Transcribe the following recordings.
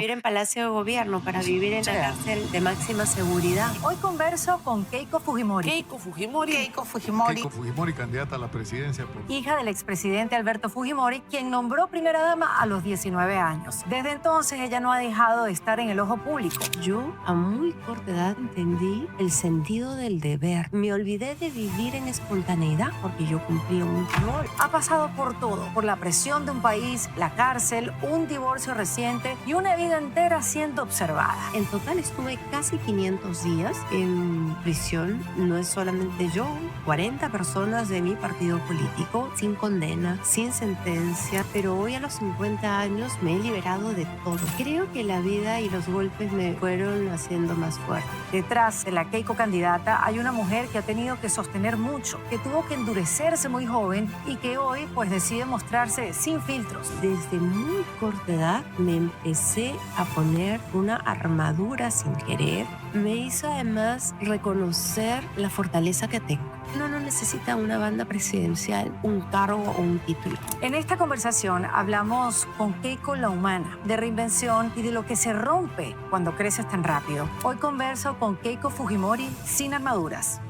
vivir en Palacio de Gobierno para vivir en Sí. la cárcel de máxima seguridad. Hoy converso con Keiko Fujimori, Keiko Fujimori. Keiko Fujimori. Keiko Fujimori, candidata a la presidencia por... hija del expresidente Alberto Fujimori, quien nombró primera dama a los 19 años. Desde entonces ella no ha dejado de estar en el ojo público. Yo a muy corta edad entendí el sentido del deber. Me olvidé de vivir en espontaneidad porque yo cumplía un rol. Ha pasado por todo, por la presión de un país, la cárcel, un divorcio reciente y una vida entera siendo observada. En total estuve casi 500 días en prisión. No es solamente yo, 40 personas de mi partido político, sin condena, sin sentencia. Pero hoy a los 50 años me he liberado de todo. Creo que la vida y los golpes me fueron haciendo más fuerte. Detrás de la Keiko candidata hay una mujer que ha tenido que sostener mucho, que tuvo que endurecerse muy joven y que hoy pues decide mostrarse sin filtros. Desde muy corta edad me empecé a poner una armadura sin querer. Me hizo además reconocer la fortaleza que tengo. Uno no necesita una banda presidencial, un cargo o un título. En esta conversación hablamos con Keiko la humana, de reinvención y de lo que se rompe cuando creces tan rápido. Hoy converso con Keiko Fujimori sin armaduras,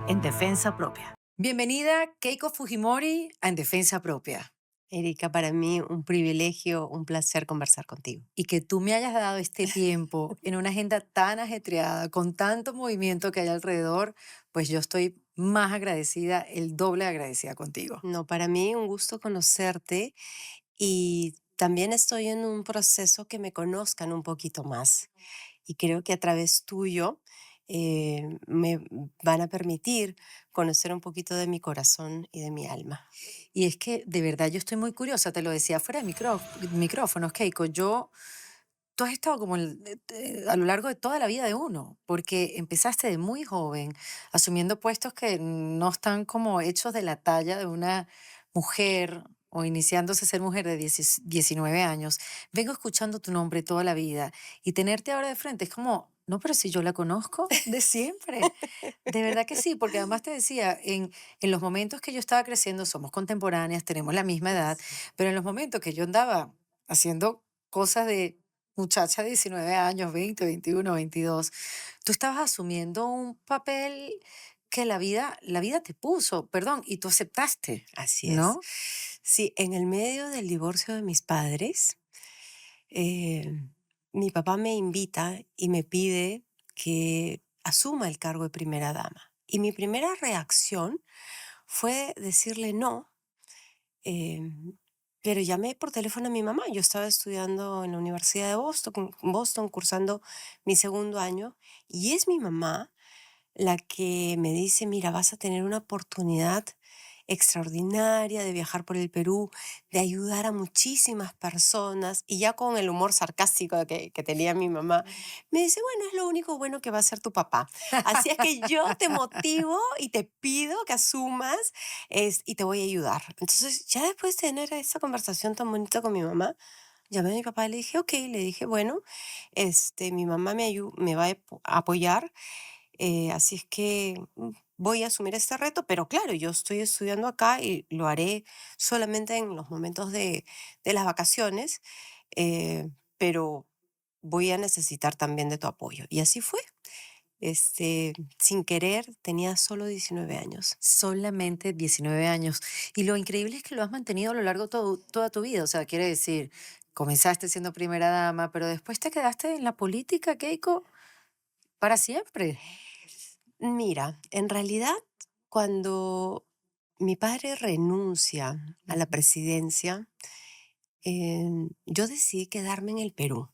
en defensa propia. Bienvenida, Keiko Fujimori, a En Defensa Propia. Erika, para mí un privilegio, un placer conversar contigo. Y que tú me hayas dado este tiempo en una agenda tan ajetreada, con tanto movimiento que hay alrededor, pues yo estoy más agradecida, el doble agradecida contigo. No, para mí un gusto conocerte y también estoy en un proceso que me conozcan un poquito más. Y creo que a través tuyo me van a permitir conocer un poquito de mi corazón y de mi alma. Y es que de verdad yo estoy muy curiosa, te lo decía fuera de micrófonos, Keiko. Tú has estado como a lo largo de toda la vida de uno, porque empezaste de muy joven, asumiendo puestos que no están como hechos de la talla de una mujer o iniciándose a ser mujer de 19 años. Vengo escuchando tu nombre toda la vida y tenerte ahora de frente es como, no, pero si yo la conozco de siempre. De verdad que sí, porque además te decía, en los momentos que yo estaba creciendo, somos contemporáneas, tenemos la misma edad, pero en los momentos que yo andaba haciendo cosas de muchacha de 19 años, 20, 21, 22, tú estabas asumiendo un papel que la vida te puso, perdón, y tú aceptaste, Así es. ¿no? Sí, en el medio del divorcio de mis padres, eh, mi papá me invita y me pide que asuma el cargo de primera dama. Y mi primera reacción fue decirle no, em, pero llamé por teléfono a mi mamá. Yo estaba estudiando en la Universidad de Boston, cursando mi segundo año, y es mi mamá la que me dice, mira, vas a tener una oportunidad extraordinaria de viajar por el Perú, de ayudar a muchísimas personas, y ya con el humor sarcástico que tenía mi mamá, me dice, bueno, es lo único bueno que va a hacer tu papá. Así es que yo te motivo y te pido que asumas y te voy a ayudar. Entonces, ya después de tener esa conversación tan bonita con mi mamá, llamé a mi papá y le dije, ok, le dije, bueno, mi mamá me va a apoyar, así es que voy a asumir este reto, pero claro, yo estoy estudiando acá y lo haré solamente en los momentos de las vacaciones, pero voy a necesitar también de tu apoyo. Y así fue. Sin querer, tenía solo 19 años. Solamente 19 años. Y lo increíble es que lo has mantenido a lo largo de toda tu vida. O sea, quiere decir, comenzaste siendo primera dama, pero después te quedaste en la política, Keiko, para siempre. Mira, en realidad, cuando mi padre renuncia a la Ujú. presidencia, yo decidí quedarme en el Perú.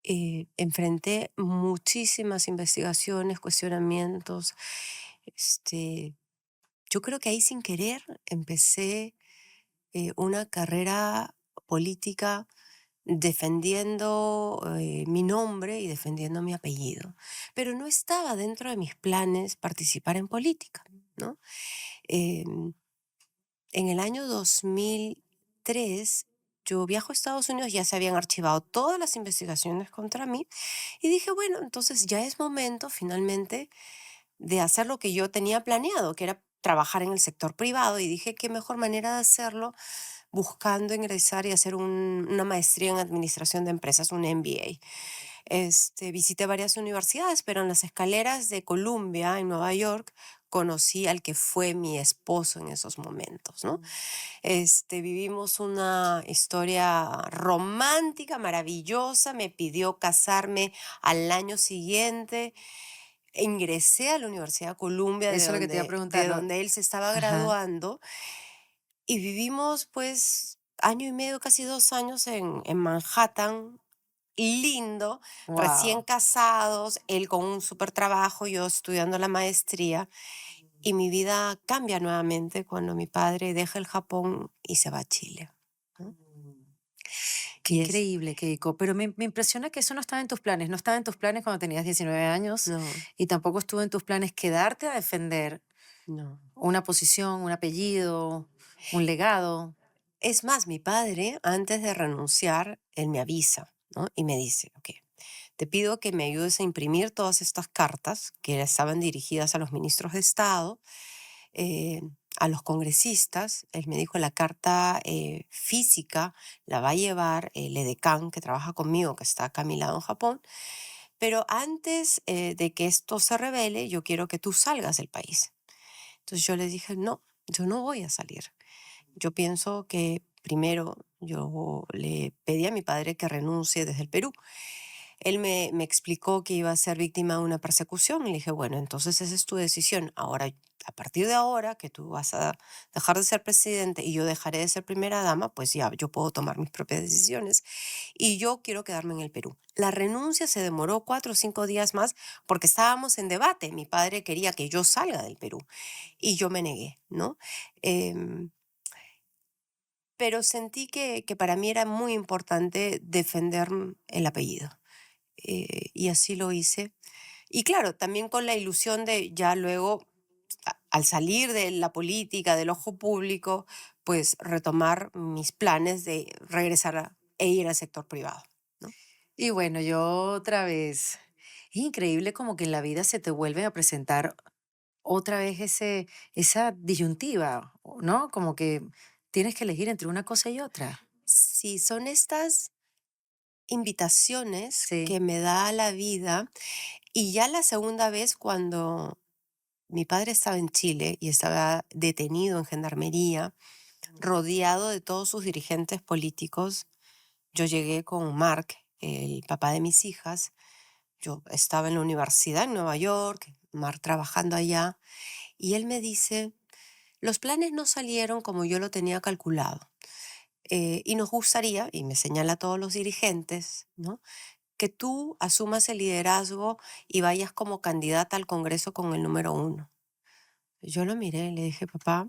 Enfrenté muchísimas investigaciones, cuestionamientos. Este, yo creo que ahí sin querer empecé una carrera política defendiendo mi nombre y defendiendo mi apellido. Pero no estaba dentro de mis planes participar en política, ¿no? Em, en el año 2003, yo viajo a Estados Unidos, ya se habían archivado todas las investigaciones contra mí, y dije, bueno, entonces ya es momento finalmente de hacer lo que yo tenía planeado, que era trabajar en el sector privado, y dije, qué mejor manera de hacerlo buscando ingresar y hacer una maestría en administración de empresas, un MBA. Visité varias universidades, pero en las escaleras de Columbia, en Nueva York, conocí al que fue mi esposo en esos momentos, ¿no? Vivimos una historia romántica, maravillosa. Me pidió casarme al año siguiente. Ingresé a la Universidad de Columbia, Eso es lo que te iba a de preguntar, ¿no? donde él se estaba Ajá. graduando, y vivimos pues año y medio, casi 2 años en Manhattan, lindo, recién Wow. casados, él con un súper trabajo, yo estudiando la maestría, y mi vida cambia nuevamente cuando mi padre deja el Japón y se va a Chile, ¿no? Qué Y es, increíble, Keiko. Pero me impresiona que eso no estaba en tus planes. No estaba en tus planes cuando tenías 19 años no, y tampoco estuvo en tus planes quedarte a defender no. una posición, un apellido, un legado. Es más, mi padre, antes de renunciar, él me avisa, ¿no? Y me dice, ok, te pido que me ayudes a imprimir todas estas cartas que estaban dirigidas a los ministros de Estado, eh, a los congresistas. Él me dijo, la carta física la va a llevar el edecán que trabaja conmigo, que está acá a mi lado en Japón, pero antes de que esto se revele, yo quiero que tú salgas del país. Entonces yo le dije, no, yo no voy a salir. Yo pienso que primero yo le pedí a mi padre que renuncie desde el Perú. Él me explicó que iba a ser víctima de una persecución y le dije, bueno, entonces esa es tu decisión. Ahora, a partir de ahora que tú vas a dejar de ser presidente y yo dejaré de ser primera dama, pues ya yo puedo tomar mis propias decisiones y yo quiero quedarme en el Perú. La renuncia se demoró 4 o 5 días más porque estábamos en debate. Mi padre quería que yo salga del Perú y yo me negué, ¿no? Em, pero sentí que para mí era muy importante defender el apellido, y así lo hice. Y claro, también con la ilusión de ya luego, al salir de la política, del ojo público, pues retomar mis planes de regresar e ir al sector privado, ¿no? Y bueno, yo otra vez. Es increíble como que en la vida se te vuelve a presentar otra vez esa disyuntiva, ¿no? Como que tienes que elegir entre una cosa y otra. Sí, son estas invitaciones Sí. que me da la vida. Y ya la segunda vez cuando mi padre estaba en Chile y estaba detenido en gendarmería, rodeado de todos sus dirigentes políticos. Yo llegué con Mark, el papá de mis hijas. Yo estaba en la universidad en Nueva York, Mark trabajando allá, y él me dice, los planes no salieron como yo lo tenía calculado. Y nos gustaría, y me señala a todos los dirigentes, ¿no? Que tú asumas el liderazgo y vayas como candidata al Congreso con el número 1. Yo lo miré y le dije, papá,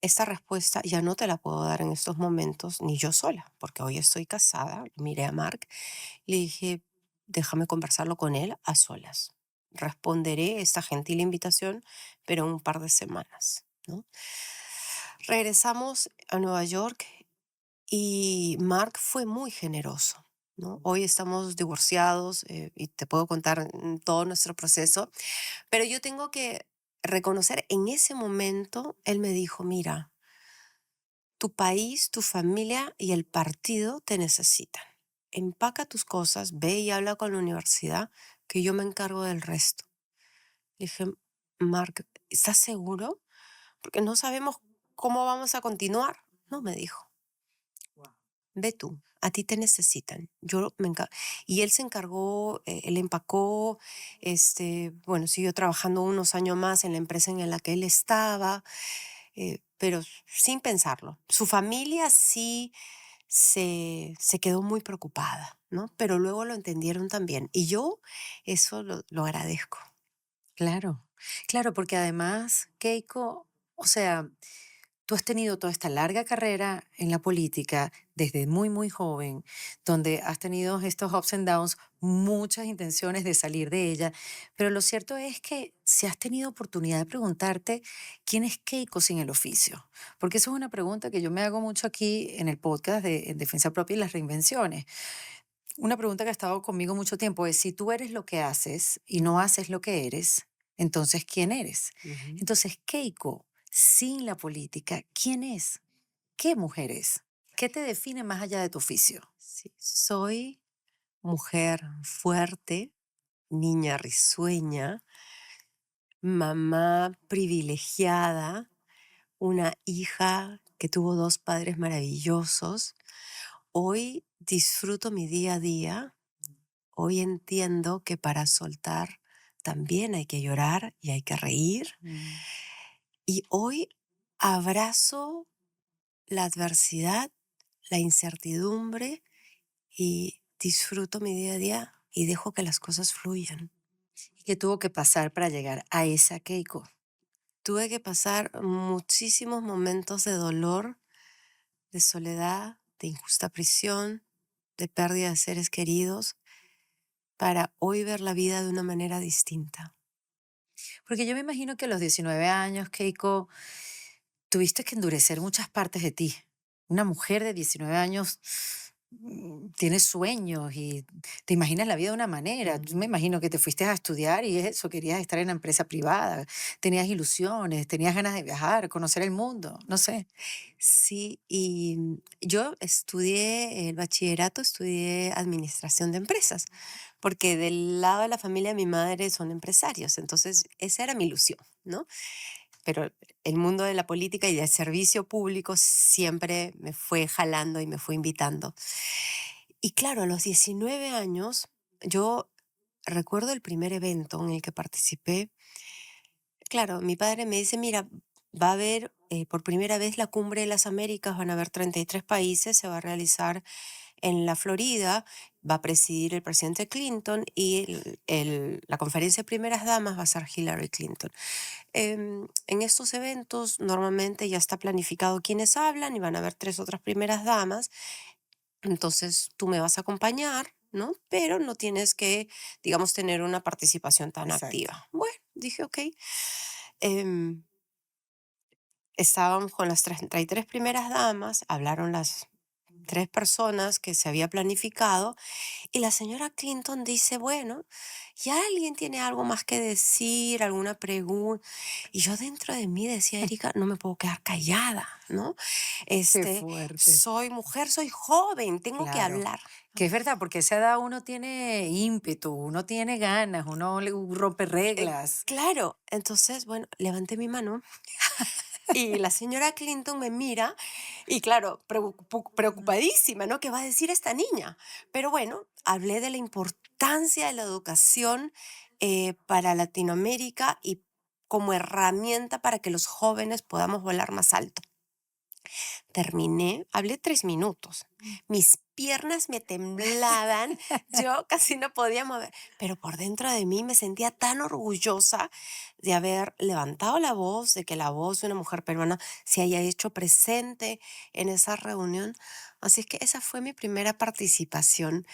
esta respuesta ya no te la puedo dar en estos momentos, ni yo sola, porque hoy estoy casada. Miré a Mark, le dije, déjame conversarlo con él a solas. Responderé esta gentil invitación, pero en un par de semanas, ¿no? Regresamos a Nueva York y Mark fue muy generoso, ¿no? Hoy estamos divorciados, y te puedo contar todo nuestro proceso, pero yo tengo que reconocer, en ese momento, él me dijo, mira, tu país, tu familia y el partido te necesitan. Empaca tus cosas, ve y habla con la universidad, que yo me encargo del resto. Le dije, Mark, ¿estás seguro? Porque no sabemos cómo vamos a continuar. No, me dijo, ve tú, a ti te necesitan. Y él se encargó, él empacó, bueno, siguió trabajando unos años más en la empresa en la que él estaba, pero sin pensarlo. Su familia sí se quedó muy preocupada, ¿no? Pero luego lo entendieron también. Y yo eso lo agradezco. Claro, claro, porque además, Keiko, o sea, tú has tenido toda esta larga carrera en la política desde muy, muy joven, donde has tenido estos ups and downs, muchas intenciones de salir de ella, pero lo cierto es que si has tenido oportunidad de preguntarte quién es Keiko sin el oficio, porque eso es una pregunta que yo me hago mucho aquí en el podcast de En Defensa Propia y las Reinvenciones. Una pregunta que ha estado conmigo mucho tiempo es, si tú eres lo que haces y no haces lo que eres, entonces, ¿quién eres? Ujú. Entonces, Keiko, sin la política, ¿quién es? ¿Qué mujer es? ¿Qué te define más allá de tu oficio? Sí, soy mujer fuerte, niña risueña, mamá privilegiada, una hija que tuvo dos padres maravillosos. Hoy disfruto mi día a día. Hoy entiendo que para soltar también hay que llorar y hay que reír. Mm. Y hoy abrazo la adversidad, la incertidumbre y disfruto mi día a día y dejo que las cosas fluyan. ¿Y qué tuvo que pasar para llegar a esa Keiko? Tuve que pasar muchísimos momentos de dolor, de soledad, de injusta prisión, de pérdida de seres queridos, para hoy ver la vida de una manera distinta. Porque yo me imagino que a los 19 años, Keiko, tuviste que endurecer muchas partes de ti. Una mujer de 19 años tiene sueños y te imaginas la vida de una manera. Yo me imagino que te fuiste a estudiar y eso, querías estar en la empresa privada, tenías ilusiones, tenías ganas de viajar, conocer el mundo, no sé. Sí, y yo estudié el bachillerato, estudié administración de empresas, porque del lado de la familia de mi madre son empresarios, entonces esa era mi ilusión, ¿no? Pero el mundo de la política y del servicio público siempre me fue jalando y me fue invitando. Y claro, a los 19 años, yo recuerdo el primer evento en el que participé. Claro, mi padre me dice, mira, va a haber por primera vez la Cumbre de las Américas, van a haber 33 países, se va a realizar en la Florida, va a presidir el presidente Clinton y la conferencia de primeras damas va a ser Hillary Clinton. En estos eventos normalmente ya está planificado quiénes hablan y van a haber tres otras primeras damas, entonces tú me vas a acompañar, ¿no? Pero no tienes que, digamos, tener una participación tan Exacto. activa. Bueno, dije, ok. Em, Estábamos con las 33 primeras damas, hablaron las tres personas que se había planificado y la señora Clinton dice, bueno, ¿ya alguien tiene algo más que decir, alguna pregunta? Y yo dentro de mí decía, Erika, no me puedo quedar callada, ¿no? Qué fuerte. Soy mujer, soy joven, tengo que Claro. hablar. Que es verdad, porque a esa edad uno tiene ímpetu, uno tiene ganas, uno rompe reglas. Claro, entonces, bueno, levanté mi mano y la señora Clinton me mira y claro, preocupadísima, ¿no? ¿Qué va a decir esta niña? Pero bueno, hablé de la importancia de la educación para Latinoamérica y como herramienta para que los jóvenes podamos volar más alto. Terminé, hablé 3 minutos. Mis piernas me temblaban, yo casi no podía mover, pero por dentro de mí me sentía tan orgullosa de haber levantado la voz, de que la voz de una mujer peruana se haya hecho presente en esa reunión. Así es que esa fue mi primera participación.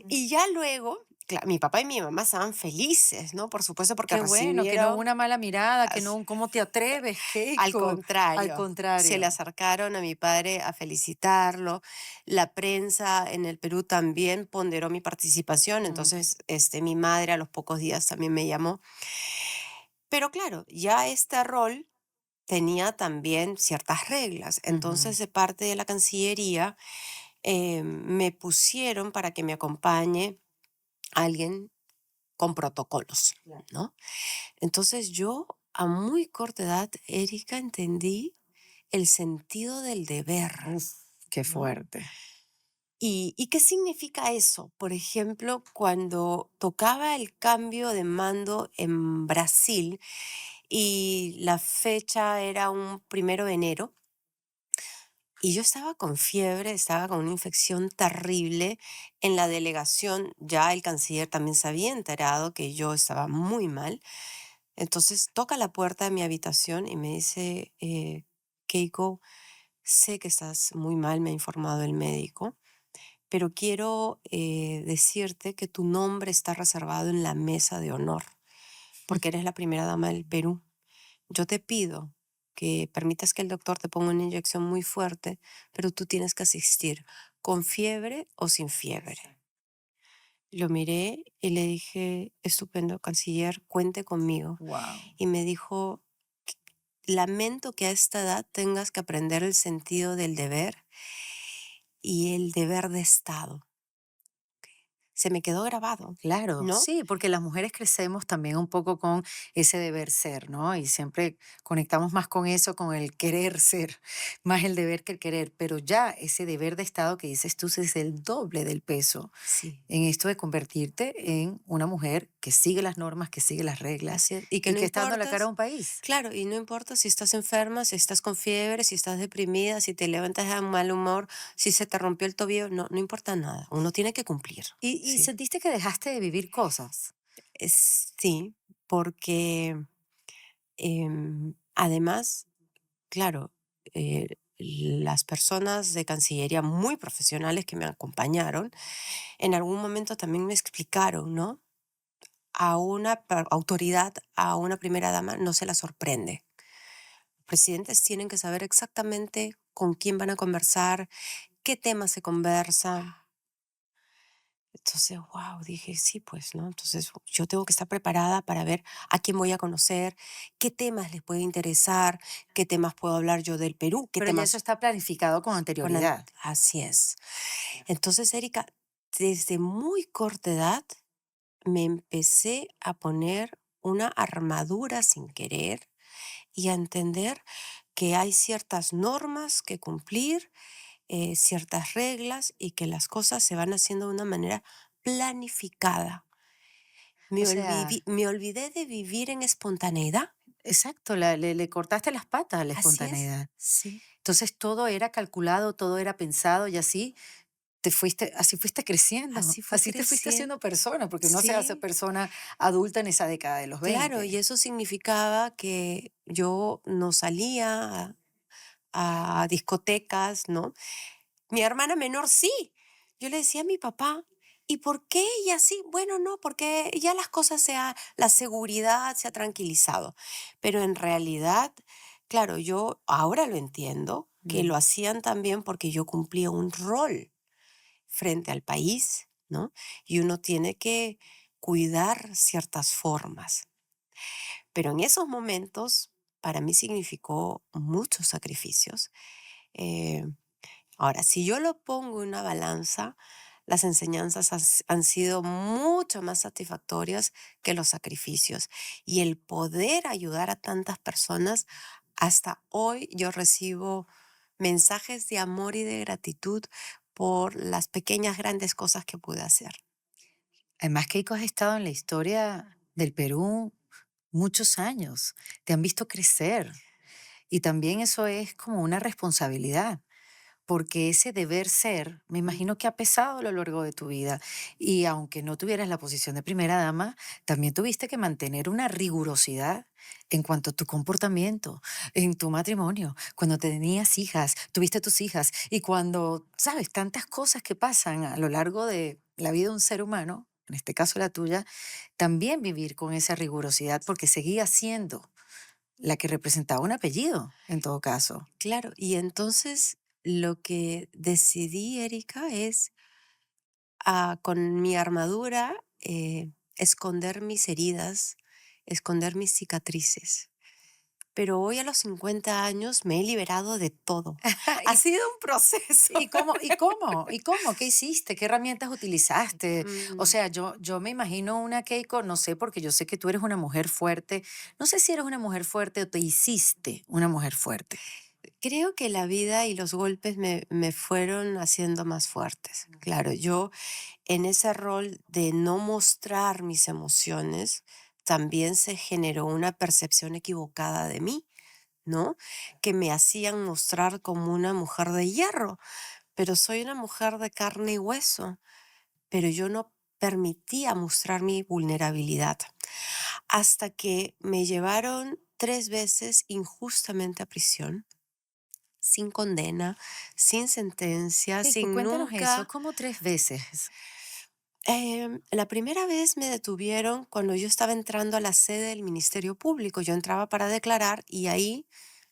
Y ya luego, mi papá y mi mamá estaban felices, ¿no? Por supuesto, porque Qué bueno, que no hubo recibieron. una mala mirada, que no un ¿cómo te atreves, Al Keiko? Al contrario, se le contrario. acercaron a mi padre a felicitarlo. La prensa en el Perú también ponderó mi participación, Mm, entonces mi madre a los pocos días también me llamó. Pero claro, ya este rol tenía también ciertas reglas. ujú. Entonces, de parte de la Cancillería, me pusieron para que me acompañe alguien con protocolos, ¿no? Entonces yo a muy corta edad, Erika, entendí el sentido del deber, Uf, qué ¿no? fuerte. ¿Y qué significa eso? Por ejemplo, cuando tocaba el cambio de mando en Brasil y la fecha era un 1 de enero, y yo estaba con fiebre, estaba con una infección terrible en la delegación, ya el canciller también se había enterado que yo estaba muy mal, entonces toca la puerta de mi habitación y me dice, Keiko, sé que estás muy mal, me ha informado el médico, pero quiero decirte que tu nombre está reservado en la mesa de honor, porque eres la primera dama del Perú. Yo te pido que permitas que el doctor te ponga una inyección muy fuerte, pero tú tienes que asistir, con fiebre o sin fiebre. Lo miré y le dije, estupendo, canciller, cuente conmigo. Wow. Y me dijo, lamento que a esta edad tengas que aprender el sentido del deber y el deber de Estado. Se me quedó grabado, Claro, ¿no? sí, porque las mujeres crecemos también un poco con ese deber ser, ¿no? Y siempre conectamos más con eso, con el querer ser, más el deber que el querer, pero ya ese deber de Estado que dices tú es el doble del peso Sí. en esto de convertirte en una mujer que sigue las normas, que sigue las reglas Así es. Y que y no que está dando la cara a importas, un país. claro, y no importa si estás enferma, si estás con fiebre, si estás deprimida, si te levantas de mal humor, si se te rompió el tobillo, no, no importa nada. Uno tiene que cumplir. Y Sí. sentiste que dejaste de vivir cosas. Sí, porque además, claro, las personas de Cancillería muy profesionales que me acompañaron, en algún momento también me explicaron, ¿no? A una autoridad, a una primera dama, no se la sorprende. Presidentes tienen que saber exactamente con quién van a conversar, qué temas se conversan. Entonces, wow, dije, sí, pues, ¿no? Entonces, yo tengo que estar preparada para ver a quién voy a conocer, qué temas les puede interesar, qué temas puedo hablar yo del Perú, qué Pero ya eso temas está planificado con anterioridad. Así es. Entonces, Erika, desde muy corta edad me empecé a poner una armadura sin querer y a entender que hay ciertas normas que cumplir, ciertas reglas y que las cosas se van haciendo de una manera planificada. O sea, Me olvidé de vivir en espontaneidad. exacto, le cortaste las patas a la Así es, espontaneidad. sí, Entonces todo era calculado, todo era pensado y así te fuiste, así fuiste creciendo, así fue así te fuiste creciendo. haciendo persona, porque uno se hace Sí, persona adulta en esa década de los claro, y 20. eso significaba que yo no salía a discotecas, ¿no? Mi hermana menor sí. Yo le decía a mi papá, ¿y por qué ella sí? Bueno, no, porque ya las cosas la seguridad se ha tranquilizado. Pero en realidad, claro, yo ahora lo entiendo, que Mm. lo hacían también porque yo cumplía un rol frente al país, ¿no? Y uno tiene que cuidar ciertas formas. Pero en esos momentos, para mí significó muchos sacrificios. eh, Ahora, si yo lo pongo en una balanza, las enseñanzas han sido mucho más satisfactorias que los sacrificios. Y el poder ayudar a tantas personas, hasta hoy yo recibo mensajes de amor y de gratitud por las pequeñas, grandes cosas que pude hacer. Además, Keiko, has estado en la historia del Perú muchos años, te han visto crecer y también eso es como una responsabilidad. Porque ese deber ser, me Mm. imagino que ha pesado a lo largo de tu vida. Y aunque no tuvieras la posición de primera dama, también tuviste que mantener una rigurosidad en cuanto a tu comportamiento, en tu matrimonio, cuando tenías hijas, tuviste tus hijas, y cuando, sabes, tantas cosas que pasan a lo largo de la vida de un ser humano, en este caso la tuya, también vivir con esa rigurosidad porque seguía siendo la que representaba un apellido, en todo caso. Claro, y entonces lo que decidí, Erika, es con mi armadura esconder mis heridas, esconder mis cicatrices. Pero hoy a los 50 años me he liberado de todo. Ha sido un proceso. ¿Y cómo? ¿Y cómo? ¿Y cómo? ¿Qué hiciste? ¿Qué herramientas utilizaste? O Mm, sea, yo me imagino una Keiko, no sé, porque yo sé que tú eres una mujer fuerte. No sé si eres una mujer fuerte o te hiciste una mujer fuerte. Creo que la vida y los golpes me fueron haciendo más fuertes. Claro, yo en ese rol de no mostrar mis emociones, también se generó una percepción equivocada de mí, ¿no? Que me hacían mostrar como una mujer de hierro, pero soy una mujer de carne y hueso, pero yo no permitía mostrar mi vulnerabilidad hasta que me llevaron 3 veces injustamente a prisión, sin condena, sin sentencia, Keiko, sin cuéntanos eso, nunca. ¿cómo 3 veces? La primera vez me detuvieron cuando yo estaba entrando a la sede del Ministerio Público. Yo entraba para declarar y ahí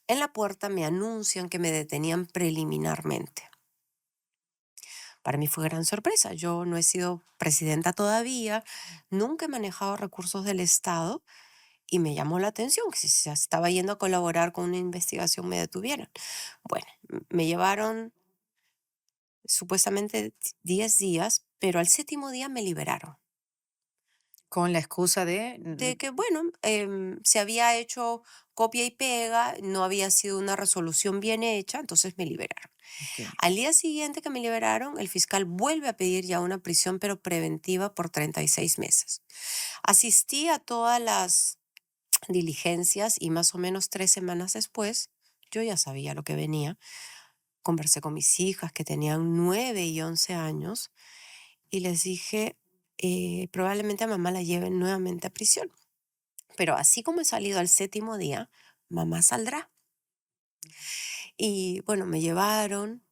en la puerta me anuncian que me detenían preliminarmente. Para mí fue gran sorpresa. Yo no he sido presidenta todavía, nunca he manejado recursos del Estado y me llamó la atención que si se estaba yendo a colaborar con una investigación me detuvieron. Bueno, me llevaron supuestamente 10 días, pero al séptimo día me liberaron. Con la excusa de... De que, bueno, se había hecho copia y pega, no había sido una resolución bien hecha, entonces me liberaron. ok. Al día siguiente que me liberaron, el fiscal vuelve a pedir ya una prisión, pero preventiva por 36 meses. Asistí a todas las diligencias y más o menos 3 semanas después, yo ya sabía lo que venía. Conversé con mis hijas que tenían 9 y 11 años y les dije, probablemente a mamá la lleven nuevamente a prisión. Pero así como he salido al séptimo día, mamá saldrá. Y bueno, me llevaron,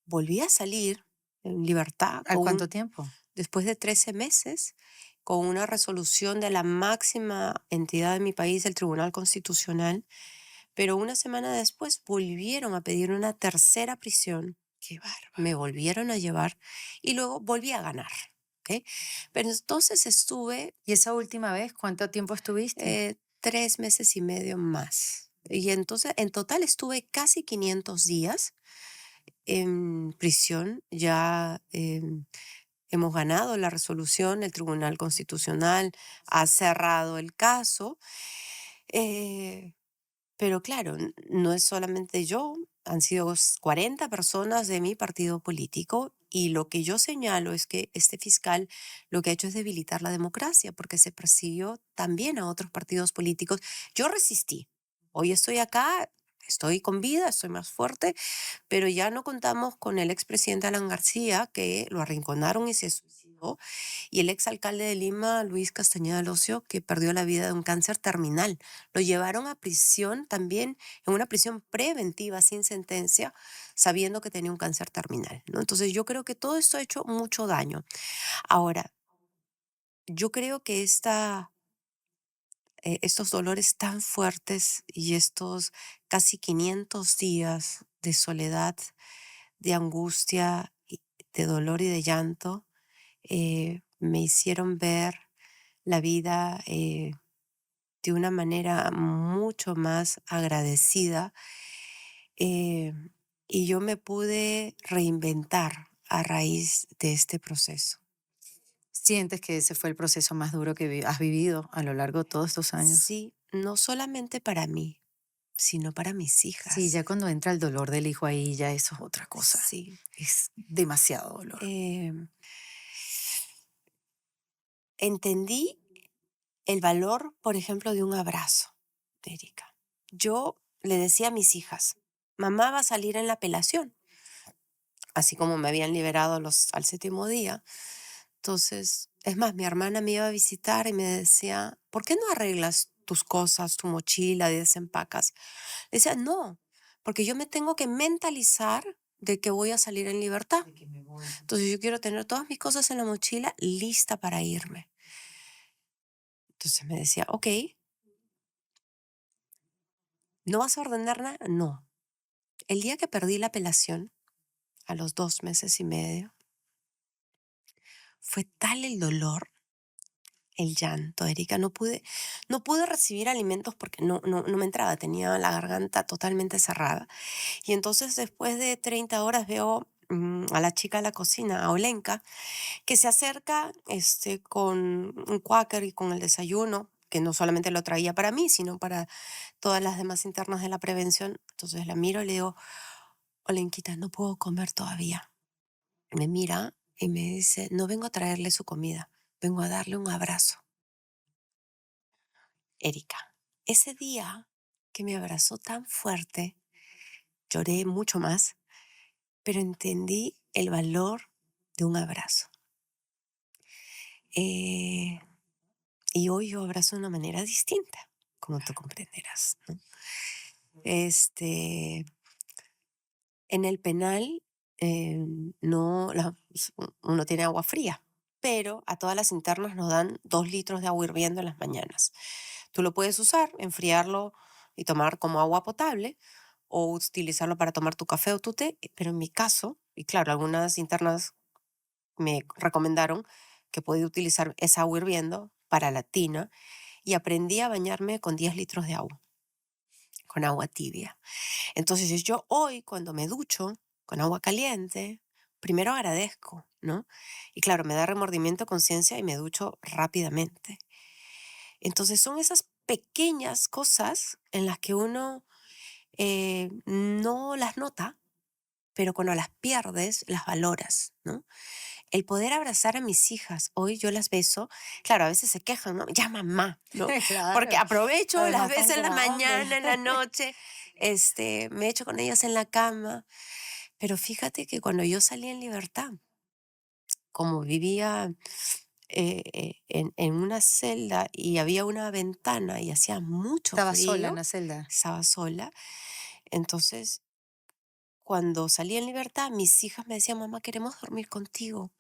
volví a salir en libertad ¿Al cuánto tiempo? después de 13 meses con una resolución de la máxima entidad de mi país, el Tribunal Constitucional, pero una semana después volvieron a pedir una tercera prisión, Qué bárbaro. me volvieron a llevar y luego volví a ganar. ¿Ok? Pero entonces estuve ¿Y esa última vez cuánto tiempo estuviste? 3 meses y medio más. Y entonces en total estuve casi 500 días en prisión. Ya hemos ganado la resolución, el Tribunal Constitucional ha cerrado el caso. eh, pero claro, no es solamente yo, han sido 40 personas de mi partido político y lo que yo señalo es que este fiscal lo que ha hecho es debilitar la democracia porque se persiguió también a otros partidos políticos. Yo resistí. Hoy estoy acá, estoy con vida, estoy más fuerte, pero ya no contamos con el expresidente Alan García, que lo arrinconaron y se suicidó, y el exalcalde de Lima, Luis Castañeda Locio, que perdió la vida de un cáncer terminal. Lo llevaron a prisión también, en una prisión preventiva sin sentencia, sabiendo que tenía un cáncer terminal, ¿no? Entonces yo creo que todo esto ha hecho mucho daño. Ahora, yo creo que estos dolores tan fuertes y estos casi 500 días de soledad, de angustia, de dolor y de llanto, me hicieron ver la vida de una manera mucho más agradecida, eh, y yo me pude reinventar a raíz de este proceso. ¿Sientes que ese fue el proceso más duro que has vivido a lo largo de todos estos años? Sí, no solamente para mí, sino para mis Sí, hijas. ya cuando entra el dolor del hijo ahí, ya eso es otra cosa. Sí. Es demasiado dolor. em, Entendí el valor, por ejemplo, de un abrazo, Erika. Yo le decía a mis hijas, mamá va a salir en la apelación, así como me habían liberado al séptimo día. Entonces, es más, mi hermana me iba a visitar y me decía, ¿por qué no arreglas tus cosas, tu mochila y desempacas? Le decía, no, porque yo me tengo que mentalizar de que voy a salir en libertad. De que me voy. Entonces, yo quiero tener todas mis cosas en la mochila lista para irme. Entonces me decía, ok, ¿no vas a ordenar nada? No. El día que perdí la apelación, a los 2 meses y medio, fue tal el dolor, el llanto, Erika. No pude recibir alimentos porque no me entraba, tenía la garganta totalmente cerrada. Y entonces después de 30 horas veo a la chica de la cocina, a Olenka, que se acerca con un cuáquer y con el desayuno, que no solamente lo traía para mí, sino para todas las demás internas de la prevención. Entonces la miro y le digo, Olenquita, no puedo comer todavía. Me mira y me dice, no vengo a traerle su comida, vengo a darle un abrazo. Erika, ese día que me abrazó tan fuerte, lloré mucho más, pero entendí el valor de un abrazo. Eh, y hoy yo abrazo de una manera distinta, como tú comprenderás, ¿no? Este, en el penal, no, uno tiene agua fría, pero a todas las internas nos dan 2 litros de agua hirviendo en las mañanas. Tú lo puedes usar, enfriarlo y tomar como agua potable o utilizarlo para tomar tu café o tu té, pero en mi caso, y claro, algunas internas me recomendaron que podía utilizar esa agua hirviendo para la tina, y aprendí a bañarme con 10 litros de agua, con agua tibia. Entonces yo hoy cuando me ducho con agua caliente, primero agradezco, ¿no? Y claro, me da remordimiento de conciencia y me ducho rápidamente. Entonces son esas pequeñas cosas en las que uno no las nota, pero cuando las pierdes, las valoras, ¿no? El poder abrazar a mis hijas, hoy yo las beso, claro, a veces se quejan, ¿no? Ya mamá, ¿no? Porque Claro, aprovecho, las además tan beso en la grande. mañana, en la noche, me echo con ellas en la cama, pero fíjate que cuando yo salí en libertad, como vivía en una celda y había una ventana y hacía mucho Estaba sola en frío, la celda. estaba sola, entonces cuando salí en libertad, mis hijas me decían, mamá, queremos dormir contigo.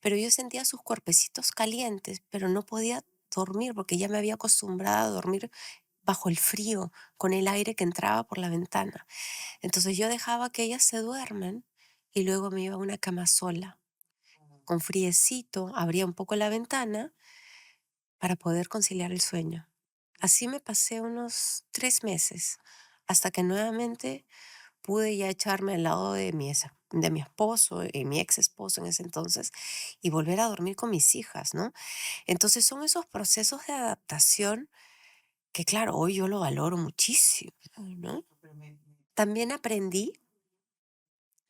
Pero yo sentía sus cuerpecitos calientes, pero no podía dormir porque ya me había acostumbrado a dormir bajo el frío, con el aire que entraba por la ventana. Entonces yo dejaba que ellas se duermen y luego me iba a una cama sola, con friecito, abría un poco la ventana para poder conciliar el sueño. Así me pasé unos 3 meses, hasta que nuevamente pude ya echarme al lado de mi esposo y mi ex esposo en ese entonces y volver a dormir con mis hijas, ¿no? Entonces son esos procesos de adaptación que, claro, hoy yo lo valoro muchísimo, ¿no? También aprendí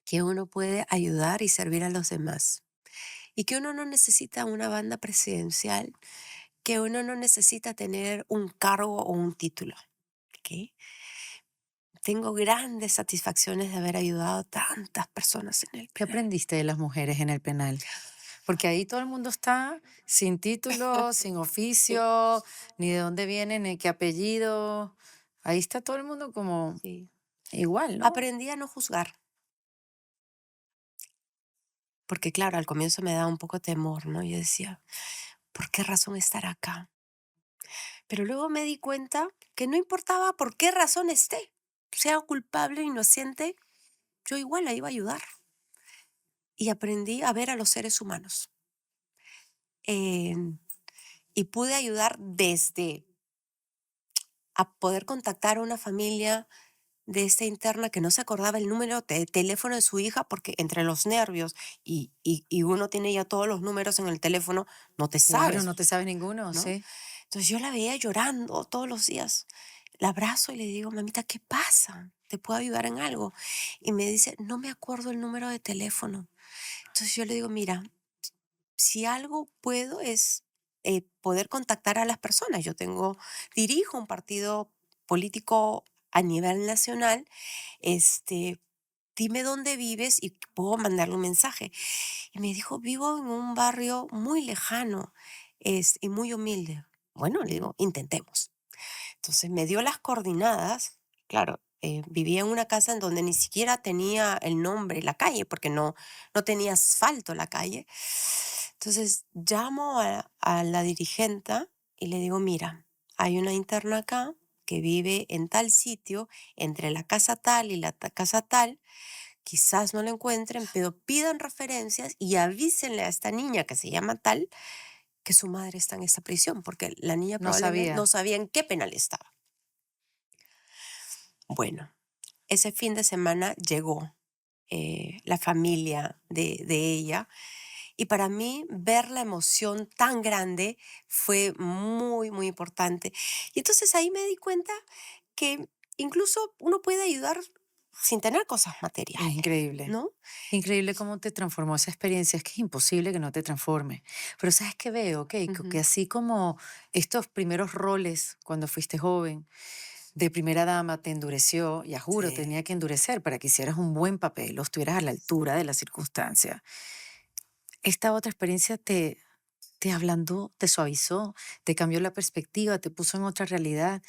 que uno puede ayudar y servir a los demás y que uno no necesita una banda presidencial, que uno no necesita tener un cargo o un título, ¿ok? Tengo grandes satisfacciones de haber ayudado a tantas personas en el ¿Qué penal. aprendiste de las mujeres en el penal? Porque ahí todo el mundo está sin título, sin oficio, ni de dónde viene, ni qué apellido. Ahí está todo el mundo como Sí. igual, ¿no? Aprendí a no juzgar, porque claro, al comienzo me daba un poco temor, ¿no? Yo decía, ¿por qué razón estar acá? Pero luego me di cuenta que no importaba por qué razón esté, sea culpable o inocente, yo igual la iba a ayudar. Y aprendí a ver a los seres humanos. Em, y pude ayudar desde a poder contactar a una familia de esta interna que no se acordaba el número de teléfono de su hija porque entre los nervios y uno tiene ya todos los números en el teléfono, no te Claro, sabes, no te sabes ninguno, ¿no? sí. Entonces yo la veía llorando todos los días. La abrazo y le digo, mamita, ¿qué pasa? ¿Te puedo ayudar en algo? Y me dice, no me acuerdo el número de teléfono. Entonces yo le digo, mira, si algo puedo es poder contactar a las personas. Dirijo un partido político a nivel nacional, este, dime dónde vives y puedo mandarle un mensaje. Y me dijo, vivo en un barrio muy lejano y muy humilde. Bueno, le digo, intentemos. Entonces me dio las coordenadas, claro, vivía en una casa en donde ni siquiera tenía el nombre, la calle, porque no tenía asfalto la calle. Entonces llamo a la dirigenta y le digo, mira, hay una interna acá que vive en tal sitio, entre la casa tal y la casa tal, quizás no la encuentren, pero pidan referencias y avísenle a esta niña que se llama tal que su madre está en esta prisión, porque la niña No probablemente no sabía. sabía en qué penal estaba. Bueno, ese fin de semana llegó la familia de ella y para mí ver la emoción tan grande fue muy, muy importante. Y entonces ahí me di cuenta que incluso uno puede ayudar sin tener cosas Es materiales, increíble. ¿no? Increíble cómo te transformó esa experiencia. Es que es imposible que no te transforme. Pero ¿sabes qué veo? Que Ujú. así como estos primeros roles cuando fuiste joven, de primera dama te endureció, y a juro Sí, tenía que endurecer para que hicieras un buen papel o estuvieras a la altura de la circunstancia. Esta otra experiencia te ablandó, te suavizó, te cambió la perspectiva, te puso en otra realidad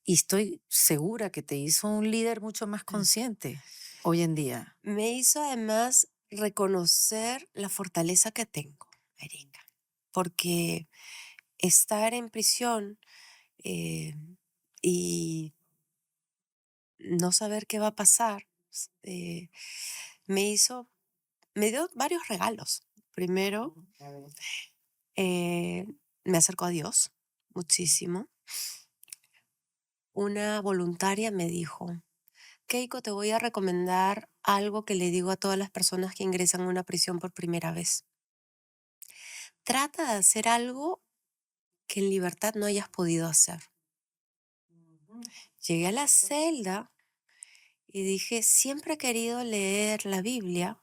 y estoy segura que te hizo un líder mucho más consciente hoy en día. me hizo además reconocer la fortaleza que tengo, Erika, porque estar en prisión eh, y no saber qué va a pasar me hizo, me dio varios regalos. Primero, A ver. eh, me acercó a Dios muchísimo. una voluntaria me dijo, Keiko, te voy a recomendar algo que le digo a todas las personas que ingresan a una prisión por primera vez. Trata de hacer algo que en libertad no hayas podido hacer. Ujú. Llegué a la celda y dije, siempre he querido leer la Biblia,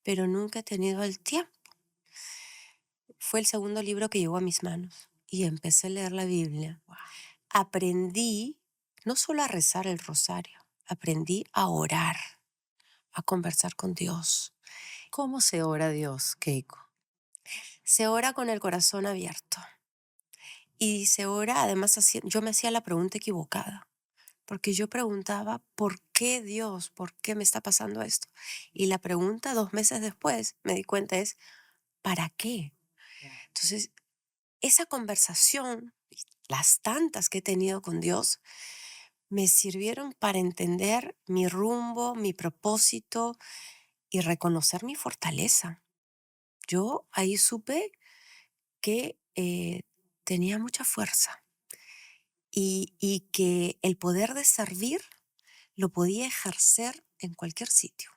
pero nunca he tenido el tiempo. Fue el segundo libro que llegó a mis manos y empecé a leer la Biblia. Guau. Aprendí no solo a rezar el rosario, aprendí a orar, a conversar con Dios. ¿Cómo se ora a Dios, Keiko? Se ora con el corazón abierto y se ora, además, yo me hacía la pregunta equivocada, porque yo preguntaba, ¿por qué Dios? ¿Por qué me está pasando esto? Y la pregunta 2 meses después me di cuenta es, ¿para qué? Ya. Entonces, esa conversación, y las tantas que he tenido con Dios, me sirvieron para entender mi rumbo, mi propósito y reconocer mi fortaleza. Yo ahí supe que tenía mucha fuerza y que el poder de servir lo podía ejercer en cualquier sitio.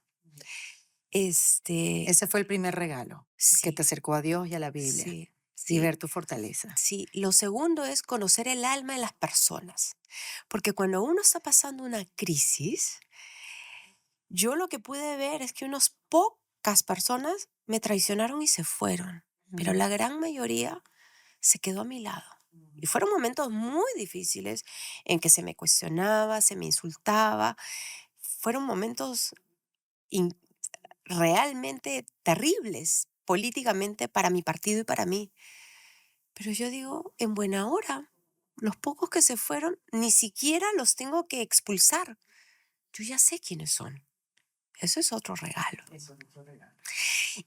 Este, Ese fue el primer regalo que sí, te acercó a Dios y a la Biblia sí, y sí, ver tu fortaleza. sí. Lo segundo es conocer el alma de las personas, porque cuando uno está pasando una crisis, yo lo que pude ver es que unas pocas personas me traicionaron y se fueron, pero Ujú. la gran mayoría se quedó a mi lado. Y fueron momentos muy difíciles en que se me cuestionaba, se me insultaba. Fueron momentos in- realmente terribles políticamente para mi partido y para mí. Pero yo digo, en buena hora, los pocos que se fueron, ni siquiera los tengo que expulsar. Yo ya sé quiénes son. Eso es otro regalo. Eso es otro regalo.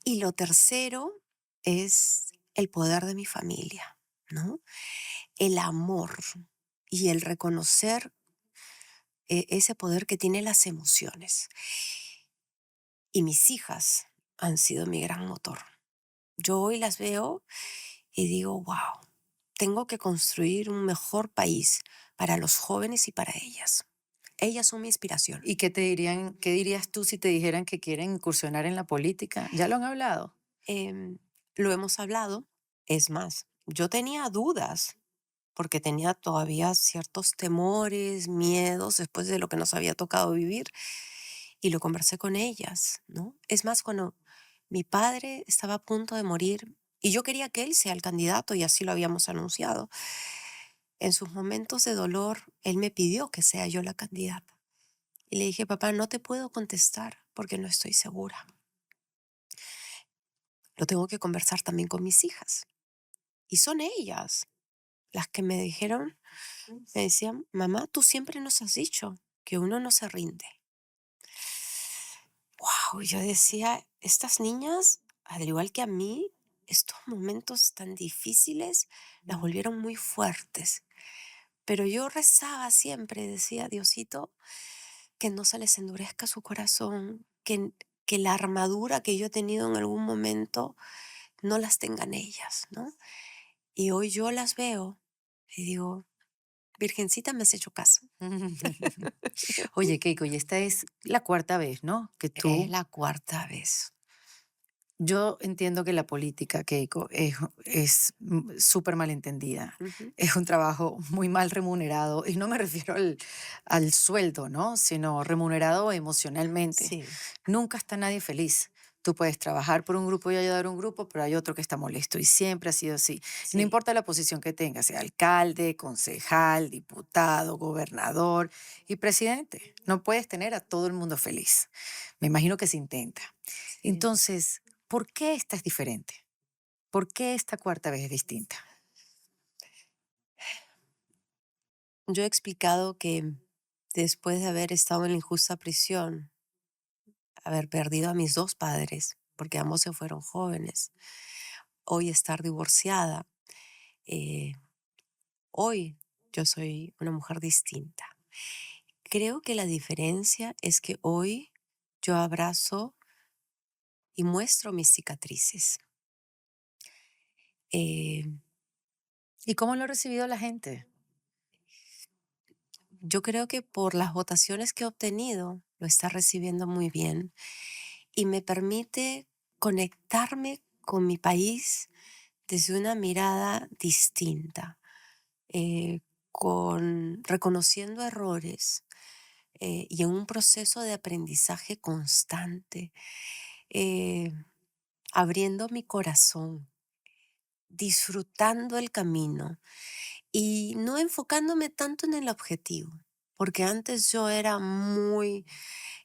Y lo tercero es el poder de mi familia, ¿no? El amor y el reconocer ese poder que tienen las emociones. Y mis hijas han sido mi gran motor. Yo hoy las veo y digo, wow, tengo que construir un mejor país para los jóvenes y para ellas. Ellas son mi inspiración. ¿Y qué te dirían, qué dirías tú si te dijeran que quieren incursionar en la política? ¿Ya lo han hablado? Em, lo hemos hablado. Es más, yo tenía dudas porque tenía todavía ciertos temores, miedos después de lo que nos había tocado vivir y lo conversé con ellas, ¿no? Es más, cuando mi padre estaba a punto de morir y yo quería que él sea el candidato y así lo habíamos anunciado, en sus momentos de dolor, él me pidió que sea yo la candidata. Y le dije, papá, no te puedo contestar porque no estoy segura. Lo tengo que conversar también con mis hijas. Y son ellas las que me dijeron, me decían, mamá, tú siempre nos has dicho que uno no se rinde. Wow, yo decía, estas niñas, al igual que a mí, estos momentos tan difíciles las volvieron muy fuertes. Pero yo rezaba siempre, decía, Diosito, que no se les endurezca su corazón, que la armadura que yo he tenido en algún momento no las tengan ellas, ¿no? Y hoy yo las veo y digo, Virgencita, me has hecho caso. Oye, Keiko, y esta es la cuarta vez, ¿no? Que Es tú, la cuarta vez. yo entiendo que la política, Keiko, es súper malentendida. Ujú. Es un trabajo muy mal remunerado y no me refiero al sueldo, ¿no? Sino remunerado emocionalmente. Sí, Nunca está nadie feliz. Tú puedes trabajar por un grupo y ayudar a un grupo, pero hay otro que está molesto y siempre ha sido así. No sí, importa la posición que tengas, sea alcalde, concejal, diputado, gobernador y presidente. No puedes tener a todo el mundo feliz. Me imagino que se intenta. sí. Entonces, ¿por qué esta es diferente? ¿Por qué esta cuarta vez es distinta? Yo he explicado que después de haber estado en la injusta prisión, haber perdido a mis dos padres, porque ambos se fueron jóvenes, hoy estar divorciada, eh, hoy yo soy una mujer distinta. Creo que la diferencia es que hoy yo abrazo y muestro mis cicatrices. Eh, ¿Y cómo lo ha recibido la gente? yo creo que por las votaciones que he obtenido, lo está recibiendo muy bien y me permite conectarme con mi país desde una mirada distinta, eh, con reconociendo errores y en un proceso de aprendizaje constante, eh, abriendo mi corazón, disfrutando el camino y no enfocándome tanto en el objetivo, porque antes yo era muy,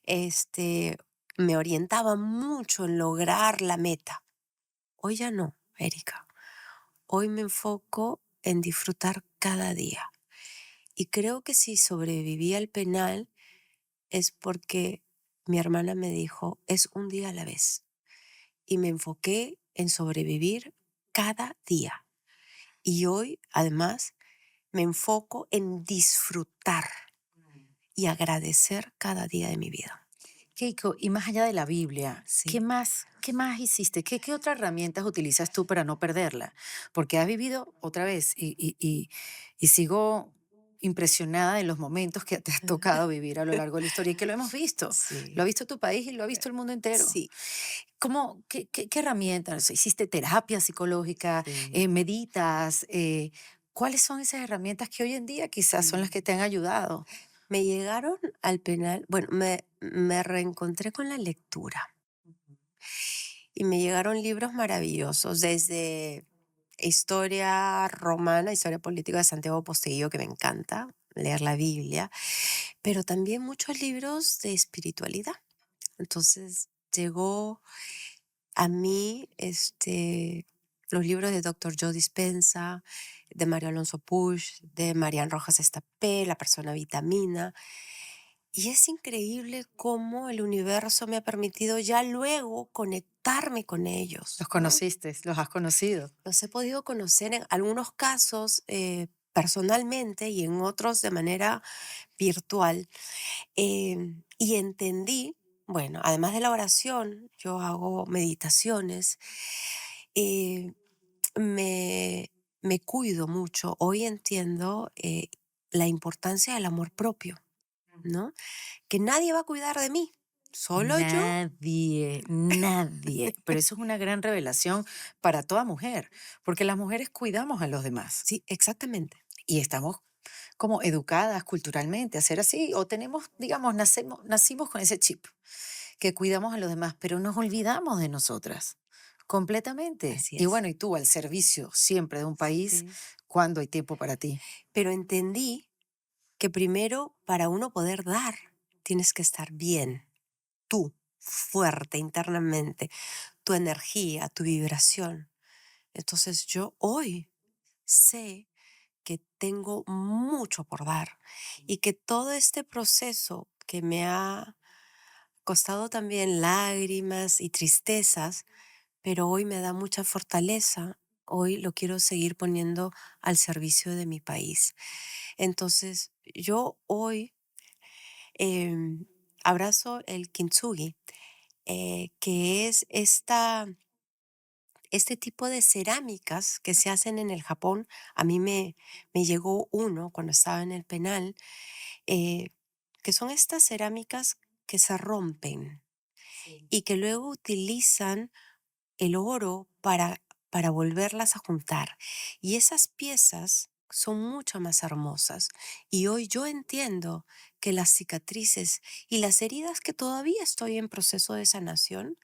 este, me orientaba mucho en lograr la meta. Hoy ya no, Erika. Hoy me enfoco en disfrutar cada día. Y creo que si sobreviví al penal es porque mi hermana me dijo, es un día a la vez. Y me enfoqué en sobrevivir cada día. Y hoy, además, me enfoco en disfrutar y agradecer cada día de mi vida. Keiko, y más allá de la Biblia, Sí. qué más hiciste? ¿Qué otras herramientas utilizas tú para no perderla? Porque has vivido otra vez y sigo impresionada de los momentos que te has tocado vivir a lo largo de la historia y que lo hemos visto. Lo ha Sí, visto tu país y lo ha visto el mundo entero. sí, ¿Qué herramientas? ¿Hiciste terapia psicológica? sí. ¿Meditas? ¿Cuáles son esas herramientas que hoy en día quizás son las Mm. que te han ayudado? Me llegaron al penal, bueno, me reencontré con la lectura y me llegaron libros maravillosos, desde historia romana, historia política de Santiago Posteguillo, que me encanta leer la Biblia, pero también muchos libros de espiritualidad. Entonces llegó a mí los libros de Doctor Joe Dispenza, de Mario Alonso Puig, de Marian Rojas Estapé, La persona vitamina. Y es increíble cómo el universo me ha permitido ya luego conectarme con ellos, ¿Los ¿no? conociste? ¿Los has conocido? Los he podido conocer en algunos casos personalmente y en otros de manera virtual. Y entendí, bueno, además de la oración, yo hago meditaciones, eh, me, me cuido mucho. Hoy entiendo la importancia del amor propio, ¿no? Que nadie va a cuidar de mí, solo yo. Nadie, nadie. Pero eso es una gran revelación para toda mujer, porque las mujeres cuidamos a los demás Sí, exactamente. y estamos como educadas culturalmente a ser así, o tenemos, digamos, nacimos con ese chip, que cuidamos a los demás, pero nos olvidamos de nosotras completamente. Así Y es. bueno, y tú al servicio siempre de un país, Sí. cuando hay tiempo para ti. Pero entendí que primero para uno poder dar, tienes que estar bien, tú, fuerte internamente, tu energía, tu vibración. Entonces yo hoy sé que tengo mucho por dar y que todo este proceso que me ha costado también lágrimas y tristezas, pero hoy me da mucha fortaleza. Hoy lo quiero seguir poniendo al servicio de mi país. Entonces, yo hoy em, abrazo el kintsugi, que es este tipo de cerámicas que se hacen en el Japón. A mí me llegó uno cuando estaba en el penal, eh, que son estas cerámicas que se rompen y que luego utilizan el oro para volverlas a juntar. Y esas piezas son mucho más hermosas. Y hoy yo entiendo que las cicatrices y las heridas que todavía estoy en proceso de sanación,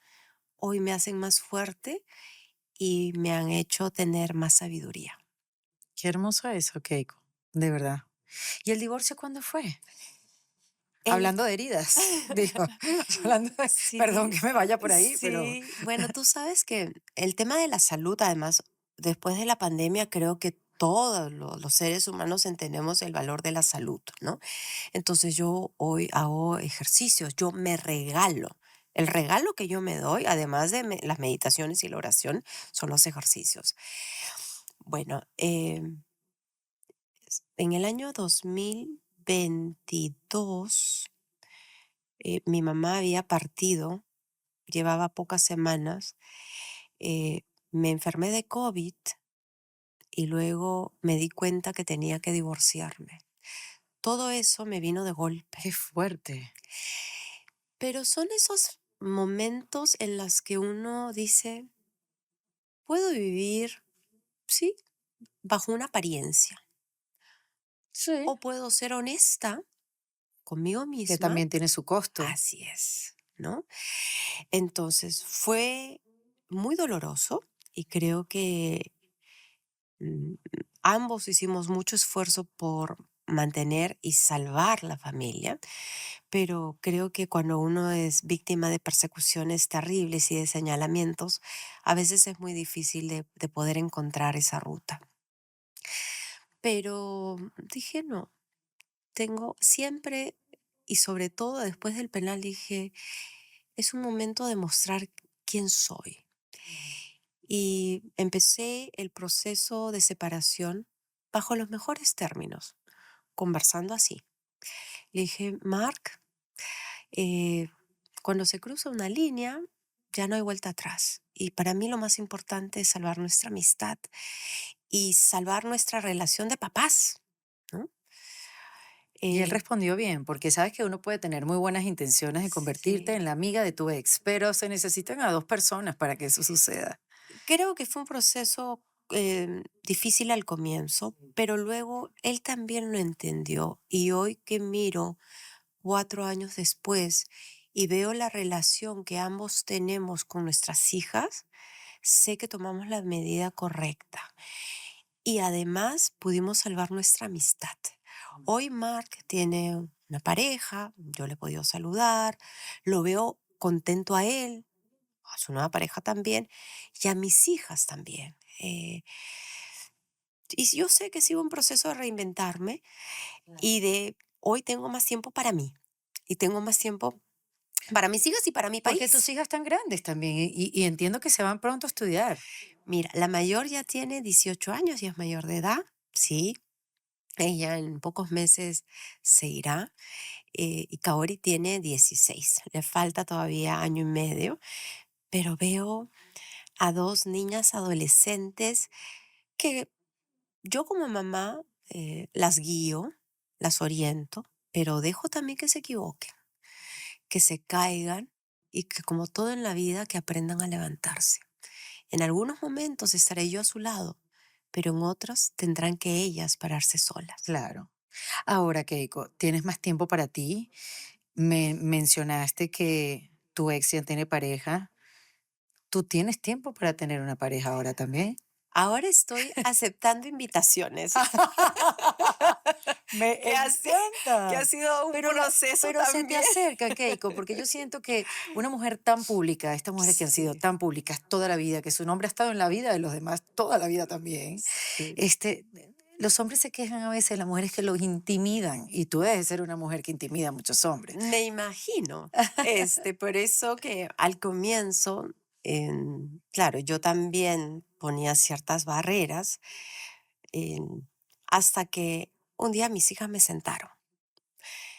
hoy me hacen más fuerte y me han hecho tener más sabiduría. Qué hermoso eso, Keiko, de verdad. ¿Y el divorcio cuándo fue? El Hablando de heridas, digo, hablando de, perdón Sí, que me vaya por ahí, pero sí. Bueno, tú sabes que el tema de la salud, además, después de la pandemia, creo que todos los seres humanos entendemos el valor de la salud, ¿no? Entonces yo hoy hago ejercicios, yo me regalo. El regalo que yo me doy, además de las meditaciones y la oración, son los ejercicios. Bueno, en el año 2022, mi mamá había partido, llevaba pocas semanas, me enfermé de COVID y luego me di cuenta que tenía que divorciarme. todo eso me vino de golpe. Qué fuerte. Pero son esos momentos en los que uno dice, puedo vivir, sí, bajo una apariencia, Sí. o puedo ser honesta conmigo Que misma. también tiene su costo. Así es, ¿no? Entonces fue muy doloroso y creo que mm, ambos hicimos mucho esfuerzo por mantener y salvar la familia, pero creo que cuando uno es víctima de persecuciones terribles y de señalamientos, a veces es muy difícil de poder encontrar esa ruta. Pero dije, no, tengo siempre, y sobre todo después del penal, dije, es un momento de mostrar quién soy. Y empecé el proceso de separación bajo los mejores términos, conversando así. Le dije, Mark, eh, cuando se cruza una línea, ya no hay vuelta atrás. Y para mí lo más importante es salvar nuestra amistad y salvar nuestra relación de papás, ¿no? Y él Eh, respondió bien, porque sabes que uno puede tener muy buenas intenciones de convertirte en sí, la amiga de tu ex, pero se necesitan a dos personas para que eso suceda. creo que fue un proceso difícil al comienzo, pero luego él también lo entendió. Y hoy que miro 4 años después y veo la relación que ambos tenemos con nuestras hijas, sé que tomamos la medida correcta. Y además pudimos salvar nuestra amistad. Hoy Mark tiene una pareja, yo le he podido saludar, lo veo contento a él, a su nueva pareja también, y a mis hijas también. Y yo sé que sigo un proceso de reinventarme y de hoy tengo más tiempo para mí y tengo más tiempo para mis hijas y para mi Porque tus país. hijas están grandes también y entiendo que se van pronto a estudiar. Mira, la mayor ya tiene 18 años y es mayor de edad, sí. Ella en pocos meses se irá y Kaori tiene 16. Le falta todavía año y medio, pero veo a dos niñas adolescentes que yo como mamá las guío, las oriento, pero dejo también que se equivoquen, que se caigan y que como todo en la vida, que aprendan a levantarse. En algunos momentos estaré yo a su lado, pero en otros tendrán que ellas pararse solas. Claro. Ahora, Keiko, ¿tienes más tiempo para ti? Me mencionaste que tu ex ya tiene pareja. ¿Tú tienes tiempo para tener una pareja ahora también? Ahora estoy aceptando invitaciones, Me que que ha encanta. sido un Pero, proceso pero se te también. acerca, Keiko, porque yo siento que una mujer tan pública, estas mujeres que han sido Sí, tan públicas toda la vida, que su nombre ha estado en la vida de los demás toda la vida también, sí. este, los hombres se quejan a veces de las mujeres que los intimidan, y tú debes ser una mujer que intimida a muchos hombres. Me imagino. Por eso que al comienzo, claro, yo también ponía ciertas barreras, em, hasta que un día mis hijas me sentaron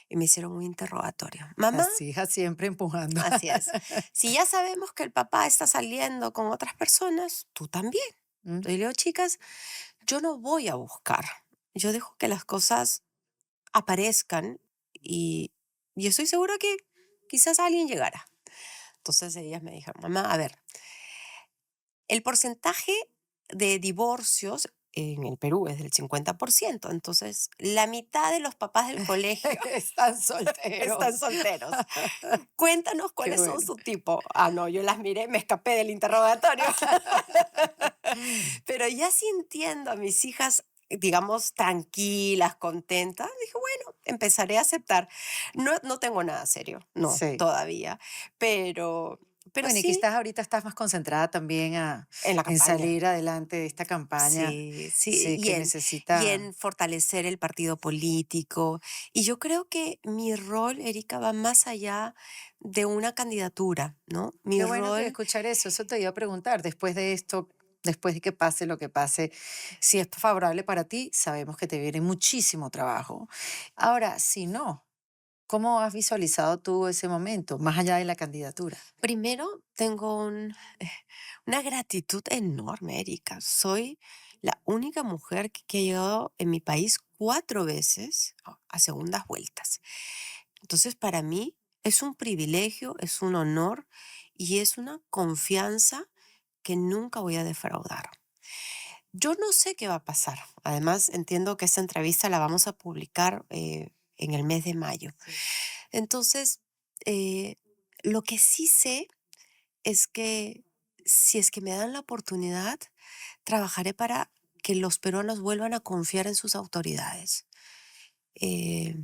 y me hicieron un interrogatorio. Mamá, Las hijas siempre empujando. así es. Si ya sabemos que el papá está saliendo con otras personas, tú también. Mm, Y le digo, chicas, yo no voy a buscar. Yo dejo que las cosas aparezcan y, y estoy segura que quizás alguien llegará. Entonces ellas me dijeron, mamá, a ver, el porcentaje de divorcios en el Perú es del 50%. Entonces la mitad de los papás del colegio Están están solteros. solteros. Cuéntanos Qué cuáles son bueno. su tipo. Ah, no, yo las miré, me escapé del interrogatorio. Pero ya sintiendo a mis hijas, digamos, tranquilas, contentas, dije, bueno, empezaré a aceptar. No, no tengo nada serio, no, Sí. todavía, pero, pero Bueno, y sí quizás ahorita estás más concentrada también en la en campaña. salir adelante de esta campaña, Sí, sí, sí, que y necesita, en fortalecer el partido político. Y yo creo que mi rol, Erika, va más allá de una candidatura, ¿no? Mi qué bueno que rol, escuchar eso te iba a preguntar, después de esto, después de que pase lo que pase, si es favorable para ti, sabemos que te viene muchísimo trabajo. Ahora, si no, ¿cómo has visualizado tú ese momento, más allá de la candidatura? primero, tengo una gratitud enorme, Erika. Soy la única mujer que ha llegado en mi país 4 veces a segundas vueltas. Entonces, para mí es un privilegio, es un honor y es una confianza que nunca voy a defraudar. Yo no sé qué va a pasar. Además, entiendo que esta entrevista la vamos a publicar en el mes de mayo. Sí. Entonces, eh, lo que sí sé es que si es que me dan la oportunidad, trabajaré para que los peruanos vuelvan a confiar en sus autoridades. Eh,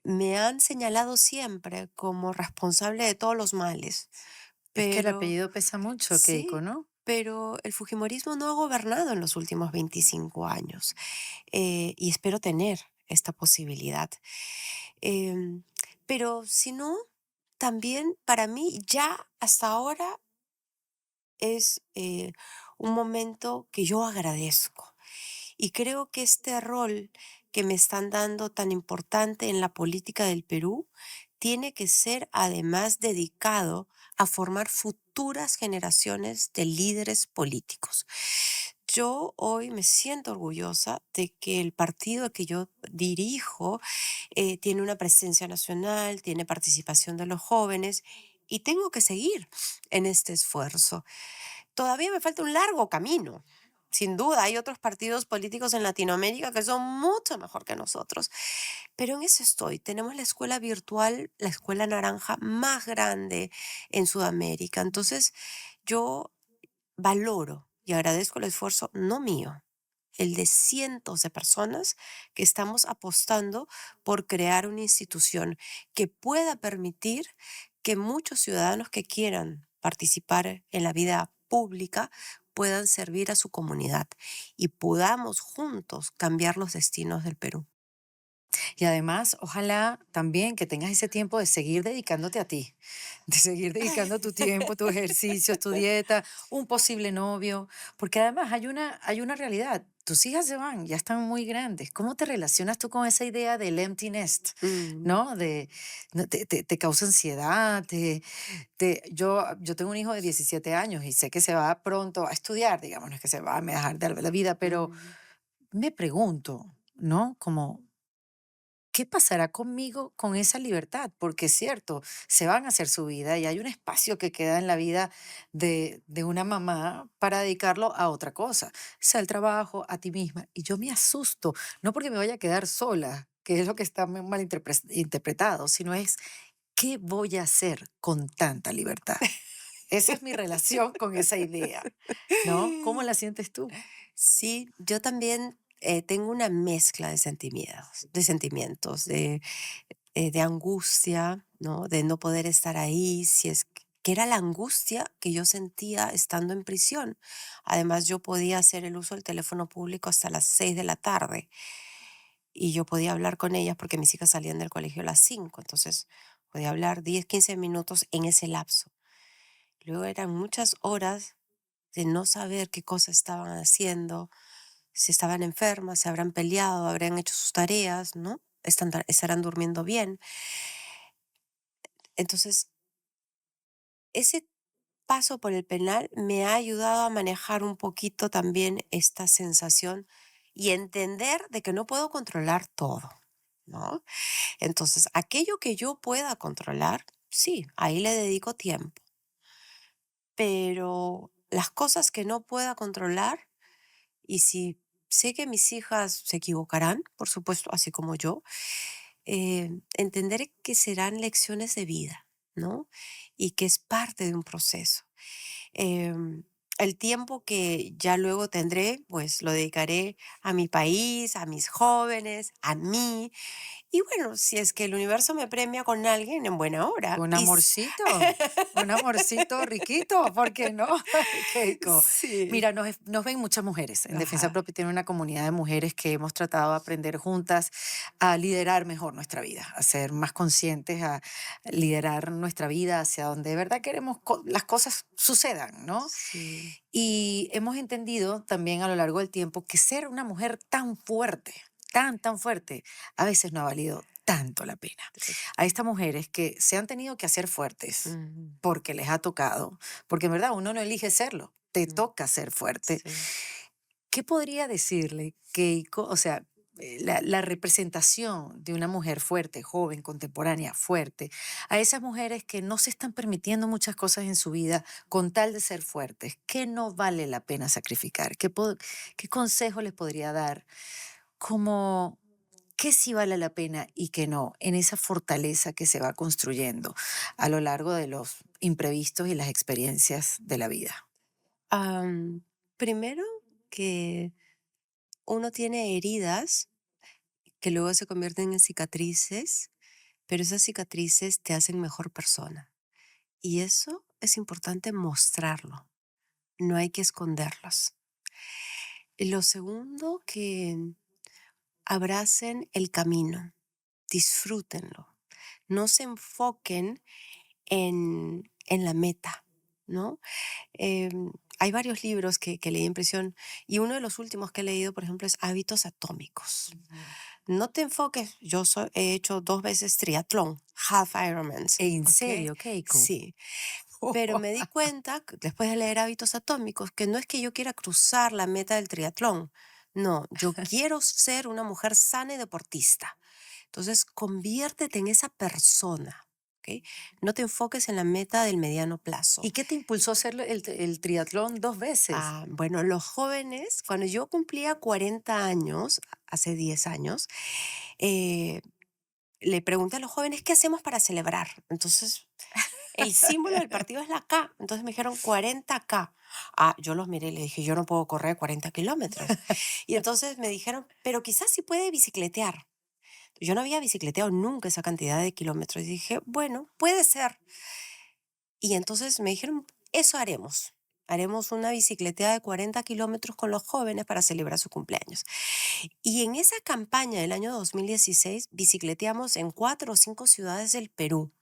Me han señalado siempre como responsable de todos los males, Es que el pero apellido pesa mucho, Keiko, sí, ¿no? pero el fujimorismo no ha gobernado en los últimos 25 años y espero tener esta posibilidad. Em, pero si no, también para mí ya hasta ahora es un momento que yo agradezco. Y creo que este rol que me están dando tan importante en la política del Perú tiene que ser además dedicado a formar futuras generaciones de líderes políticos. Yo hoy me siento orgullosa de que el partido que yo dirijo tiene una presencia nacional, tiene participación de los jóvenes y tengo que seguir en este esfuerzo. Todavía me falta un largo camino. Sin duda, hay otros partidos políticos en Latinoamérica que son mucho mejor que nosotros, pero en eso estoy. Tenemos la escuela virtual, la escuela naranja más grande en Sudamérica. Entonces, yo valoro y agradezco el esfuerzo, no mío, el de cientos de personas que estamos apostando por crear una institución que pueda permitir que muchos ciudadanos que quieran participar en la vida pública puedan servir a su comunidad y podamos juntos cambiar los destinos del Perú. Y además, ojalá también que tengas ese tiempo de seguir dedicándote a ti, de seguir dedicando tu tiempo, tus ejercicios, tu dieta, un posible novio, porque además hay una realidad. Tus hijas se van, ya están muy grandes. ¿Cómo te relacionas tú con esa idea del empty nest? Mm, ¿No? No, te causa ansiedad. Yo tengo un hijo de 17 años y sé que se va pronto a estudiar, digamos, no es que se va a dejar de la vida, pero mm. me pregunto, ¿no? Como, ¿qué pasará conmigo con esa libertad? Porque es cierto, se van a hacer su vida y hay un espacio que queda en la vida de una mamá para dedicarlo a otra cosa, sea el trabajo, a ti misma. Y yo me asusto, no porque me vaya a quedar sola, que es lo que está mal interpretado, sino es, ¿qué voy a hacer con tanta libertad? Esa es mi relación con esa idea, ¿no? ¿Cómo la sientes tú? Sí, yo también tengo una mezcla de angustia, ¿no? De no poder estar ahí, si es que era la angustia que yo sentía estando en prisión. Además, yo podía hacer el uso del teléfono público hasta las 6 de la tarde y yo podía hablar con ellas porque mis hijas salían del colegio a las 5, entonces podía hablar 10, 15 minutos en ese lapso. Luego eran muchas horas de no saber qué cosas estaban haciendo, si estaban enfermas, se habrán peleado, habrán hecho sus tareas, ¿no? Estarán durmiendo bien. Entonces, ese paso por el penal me ha ayudado a manejar un poquito también esta sensación y entender de que no puedo controlar todo, ¿no? Entonces, aquello que yo pueda controlar, sí, ahí le dedico tiempo, pero las cosas que no pueda controlar, y si sé que mis hijas se equivocarán, por supuesto, así como yo, entender que serán lecciones de vida, ¿no? Y que es parte de un proceso. Em, el tiempo que ya luego tendré, pues lo dedicaré a mi país, a mis jóvenes, a mí. Y bueno, si es que el universo me premia con alguien, en buena hora. Un amorcito riquito, ¿por qué no? Keiko. Sí. Mira, nos ven muchas mujeres. En Defensa Ajá. Propia tiene una comunidad de mujeres que hemos tratado de aprender juntas a liderar mejor nuestra vida, a ser más conscientes, a liderar nuestra vida hacia donde de verdad queremos las cosas sucedan, ¿no? Sí. Y hemos entendido también a lo largo del tiempo que ser una mujer tan fuerte, tan fuerte, a veces no ha valido tanto la pena. A estas mujeres que se han tenido que hacer fuertes Ujú, porque les ha tocado, porque en verdad uno no elige serlo, te mm, toca ser fuerte. sí. ¿Qué podría decirle Keiko? O sea, la representación de una mujer fuerte, joven, contemporánea, fuerte, a esas mujeres que no se están permitiendo muchas cosas en su vida con tal de ser fuertes, ¿qué no vale la pena sacrificar? ¿Qué consejo les podría dar? Como qué sí vale la pena y qué no, en esa fortaleza que se va construyendo a lo largo de los imprevistos y las experiencias de la vida. Primero que uno tiene heridas que luego se convierten en cicatrices, pero esas cicatrices te hacen mejor persona. Y eso es importante mostrarlo, no hay que esconderlos. Y lo segundo, que abracen el camino, disfrútenlo, no se enfoquen en la meta, ¿no? Hay varios libros que leí en prisión y uno de los últimos que he leído, por ejemplo, es Hábitos Atómicos. No te enfoques, he hecho 2 veces triatlón, half Ironmans, ¿En ¿ok? serio, Keiko? Sí, pero me di cuenta, después de leer Hábitos Atómicos, que no es que yo quiera cruzar la meta del triatlón, no, yo quiero ser una mujer sana y deportista. Entonces, conviértete en esa persona, ¿ok? No te enfoques en la meta del mediano plazo. ¿Y qué te impulsó a hacer el triatlón 2 veces? Bueno, los jóvenes, cuando yo cumplía 40 años, hace 10 años, eh, le pregunté a los jóvenes, ¿qué hacemos para celebrar? Entonces, el símbolo del partido es la K. Entonces me dijeron 40K. Yo los miré y le dije, yo no puedo correr 40 kilómetros. Y entonces me dijeron, pero quizás sí puede bicicletear. Yo no había bicicleteado nunca esa cantidad de kilómetros. Y dije, bueno, puede ser. Y entonces me dijeron, eso haremos. Haremos una bicicleteada de 40 kilómetros con los jóvenes para celebrar su cumpleaños. Y en esa campaña del año 2016 bicicleteamos en 4 o 5 ciudades del Perú.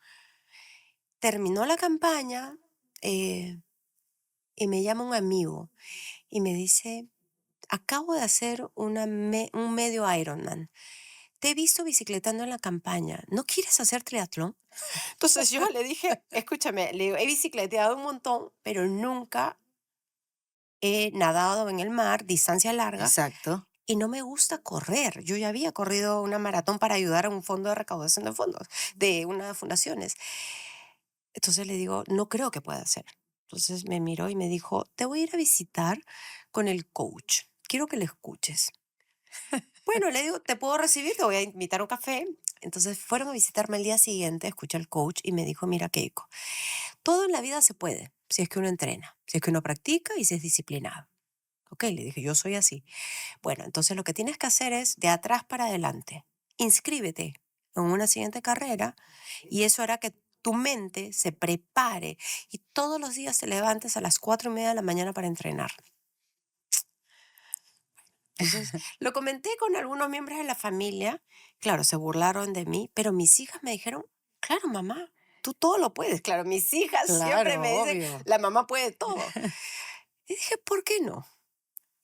Terminó la campaña y me llama un amigo y me dice, acabo de hacer un medio Ironman. Te he visto bicicletando en la campaña. ¿No quieres hacer triatlón? Entonces yo le dije, escúchame, le digo, he bicicleteado un montón, pero nunca he nadado en el mar, distancia larga, Exacto. y no me gusta correr. Yo ya había corrido una maratón para ayudar a un fondo de recaudación de fondos, de unas fundaciones. Entonces le digo, no creo que pueda hacer. Entonces me miró y me dijo, te voy a ir a visitar con el coach. Quiero que le escuches. Bueno, le digo, te puedo recibir, te voy a invitar a un café. Entonces fueron a visitarme el día siguiente, escuché al coach y me dijo, mira, Keiko, todo en la vida se puede si es que uno entrena, si es que uno practica y si es disciplinado. Ok, le dije, yo soy así. Bueno, entonces lo que tienes que hacer es de atrás para adelante. Inscríbete en una siguiente carrera y eso hará que tu mente se prepare y todos los días te levantes a las 4:30 de la mañana para entrenar. Entonces, lo comenté con algunos miembros de la familia. Claro, se burlaron de mí, pero mis hijas me dijeron, claro, mamá, tú todo lo puedes. Claro, mis hijas siempre Claro, me dicen, obvio. la mamá puede todo. Y dije, ¿por qué no?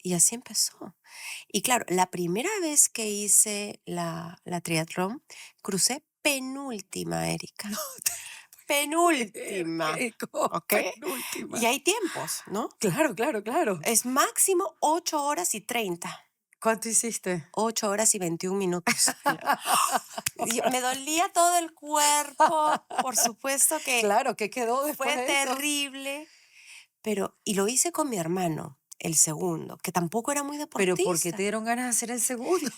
Y así empezó. Y claro, la primera vez que hice la triatlón, crucé penúltima, Erika. Penúltima, Keiko, ¿ok? penúltima. Y hay tiempos, ¿no? Claro, claro, claro. Es máximo 8 horas y 30. ¿Cuánto hiciste? 8 horas y 21 minutos. Y me dolía todo el cuerpo, por supuesto que Claro, ¿qué quedó después fue de eso? terrible, y lo hice con mi hermano, el segundo, que tampoco era muy Pero ¿por qué te deportista. dieron ganas de hacer el segundo?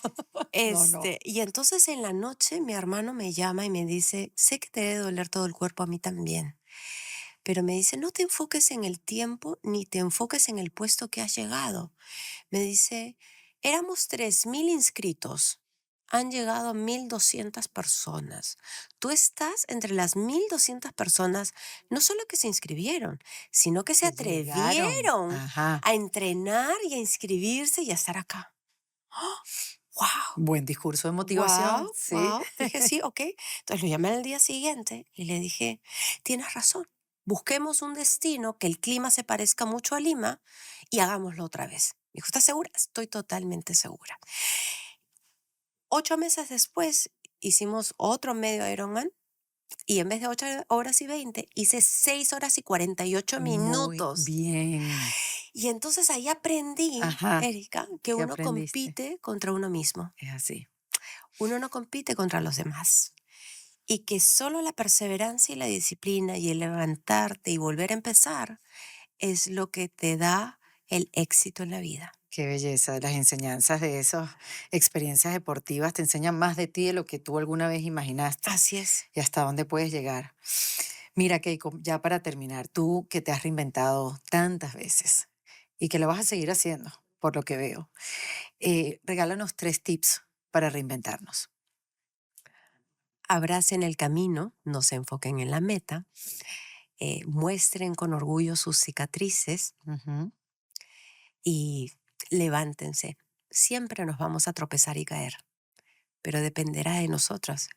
No, no. Y entonces en la noche mi hermano me llama y me dice, sé que te debe doler todo el cuerpo, a mí también, pero me dice, no te enfoques en el tiempo ni te enfoques en el puesto que has llegado. Me dice, éramos 3,000 inscritos. Han llegado 1,200 personas. Tú estás entre las 1,200 personas, no solo que se inscribieron, sino que se Que llegaron. atrevieron Ajá. a entrenar y a inscribirse y a estar acá. ¡Wow! Buen discurso de motivación, Wow, sí. wow. Dije, sí, ok. Entonces lo llamé al día siguiente y le dije, tienes razón. Busquemos un destino que el clima se parezca mucho a Lima y hagámoslo otra vez. Me dijo, ¿estás segura? Estoy totalmente segura. 8 meses después hicimos otro medio Ironman y en vez de 8 horas y 20 hice 6 horas y 48 Muy minutos. bien. Y entonces ahí aprendí, Ajá, Erika, que ¿qué uno aprendiste? compite contra uno mismo. Es así. Uno no compite contra los demás. Y que solo la perseverancia y la disciplina y el levantarte y volver a empezar es lo que te da el éxito en la vida. Qué belleza. Las enseñanzas de esas experiencias deportivas te enseñan más de ti de lo que tú alguna vez imaginaste Así es. y hasta dónde puedes llegar. Mira, Keiko, ya para terminar, tú que te has reinventado tantas veces y que lo vas a seguir haciendo, por lo que veo, regálanos 3 tips para reinventarnos. Abracen el camino, no se enfoquen en la meta, muestren con orgullo sus cicatrices Ujú. y levántense. Siempre nos vamos a tropezar y caer, pero dependerá de nosotras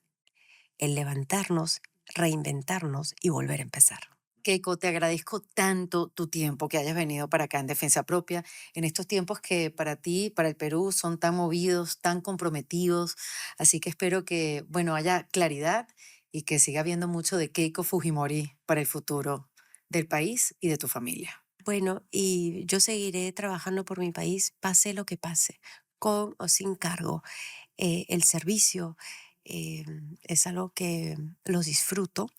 el levantarnos, reinventarnos y volver a empezar. Keiko, te agradezco tanto tu tiempo que hayas venido para acá en Defensa Propia, en estos tiempos que para ti, para el Perú, son tan movidos, tan comprometidos. Así que espero que, bueno, haya claridad y que siga habiendo mucho de Keiko Fujimori para el futuro del país y de tu familia. Bueno, y yo seguiré trabajando por mi país, pase lo que pase, con o sin cargo. El servicio es algo que lo disfruto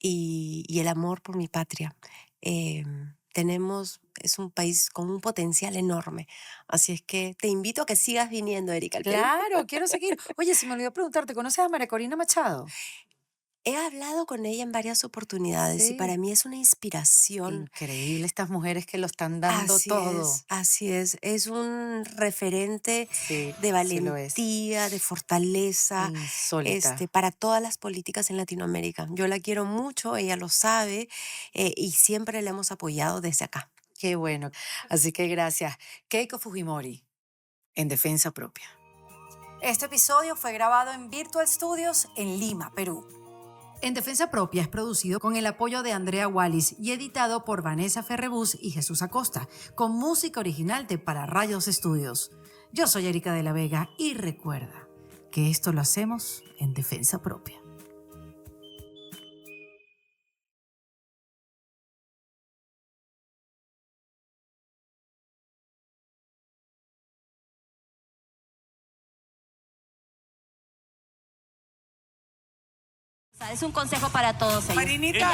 y el amor por mi patria. Es un país con un potencial enorme. Así es que te invito a que sigas viniendo, Erika, al Perú. Claro, quiero seguir. Oye, se me olvidó preguntarte, ¿conoces a María Corina Machado? He hablado con ella en varias oportunidades y para Sí. mí es una inspiración. Increíble estas mujeres que lo están dando Así todo. es, así es. Es un referente Sí, de sí lo es. valentía, de fortaleza, Insólita. para todas las políticas en Latinoamérica. Yo la quiero mucho, ella lo sabe, y siempre la hemos apoyado desde acá. Qué bueno. Así que gracias. Keiko Fujimori, en Defensa Propia. Este episodio fue grabado en Virtual Studios en Lima, Perú. En Defensa Propia es producido con el apoyo de Andrea Wallis y editado por Vanessa Ferrebus y Jesús Acosta, con música original de Para Rayos Estudios. Yo soy Erika de la Vega y recuerda que esto lo hacemos en Defensa Propia. Es un consejo para todos ellos.